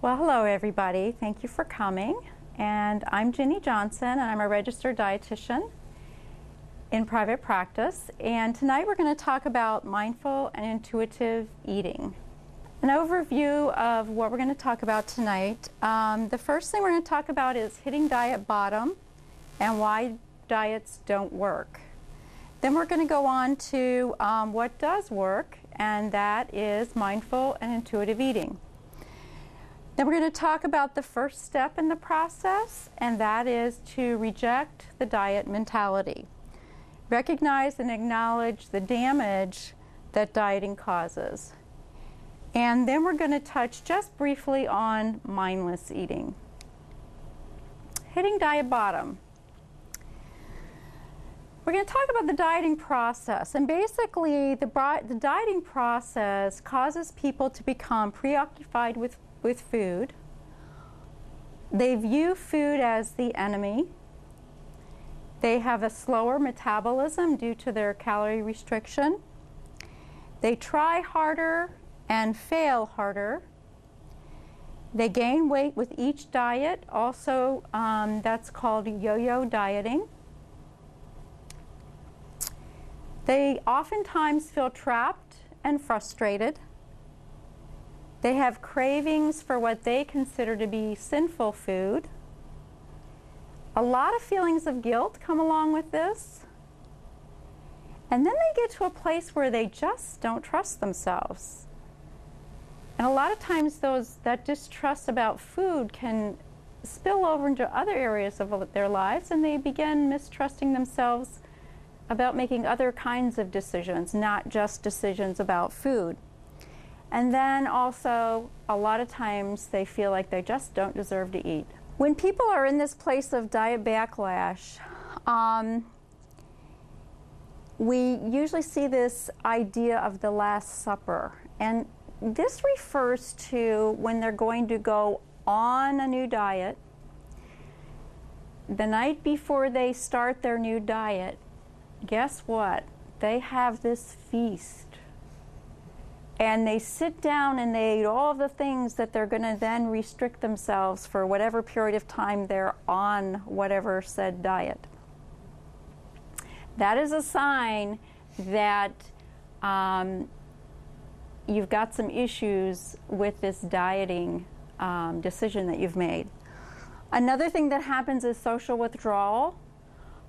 Well, hello everybody. Thank you for coming. And I'm Ginny Johnsen, and I'm a registered dietitian in private practice. And tonight we're going to talk about mindful and intuitive eating. An overview of what we're going to talk about tonight. The first thing we're going to talk about is hitting diet bottom and why diets don't work. Then we're going to go on to what does work, and that is mindful and intuitive eating. Then we're going to talk about the first step in the process, and that is to reject the diet mentality. Recognize and acknowledge the damage that dieting causes. And then we're going to touch just briefly on mindless eating. Hitting diet bottom. We're going to talk about the dieting process, and basically the dieting process causes people to become preoccupied with food. They view food as the enemy. They have a slower metabolism due to their calorie restriction. They try harder and fail harder. They gain weight with each diet. Also, that's called yo-yo dieting. They oftentimes feel trapped and frustrated. They have cravings for what they consider to be sinful food. A lot of feelings of guilt come along with this. And then they get to a place where they just don't trust themselves. And a lot of times that distrust about food can spill over into other areas of their lives, and they begin mistrusting themselves about making other kinds of decisions, not just decisions about food. And then also, a lot of times they feel like they just don't deserve to eat. When people are in this place of diet backlash, we usually see this idea of the Last Supper. And this refers to when they're going to go on a new diet. The night before they start their new diet, guess what? They have this feast. And they sit down and they eat all of the things that they're going to then restrict themselves for whatever period of time they're on whatever said diet. That is a sign that you've got some issues with this dieting decision that you've made. Another thing that happens is social withdrawal.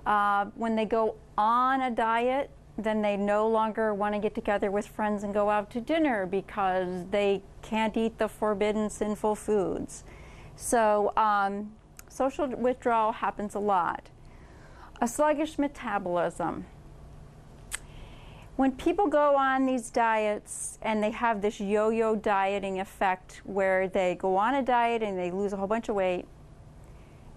When they go on a diet, then they no longer want to get together with friends and go out to dinner because they can't eat the forbidden sinful foods. So social withdrawal happens a lot. A sluggish metabolism. When people go on these diets and they have this yo-yo dieting effect where they go on a diet and they lose a whole bunch of weight,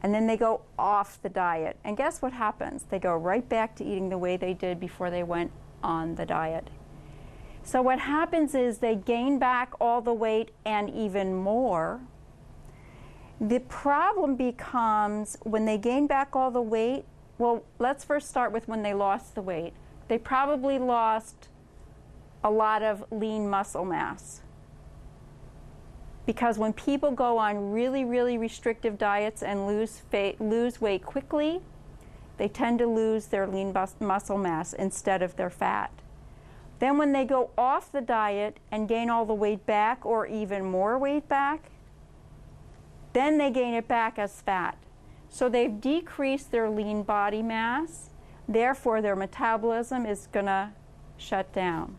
and then they go off the diet. And guess what happens? They go right back to eating the way they did before they went on the diet. So what happens is they gain back all the weight and even more. The problem becomes when they gain back all the weight, well, let's first start with when they lost the weight. They probably lost a lot of lean muscle mass. Because when people go on really, really restrictive diets and lose weight quickly, they tend to lose their lean muscle mass instead of their fat. Then when they go off the diet and gain all the weight back or even more weight back, then they gain it back as fat. So they've decreased their lean body mass, therefore their metabolism is going to shut down.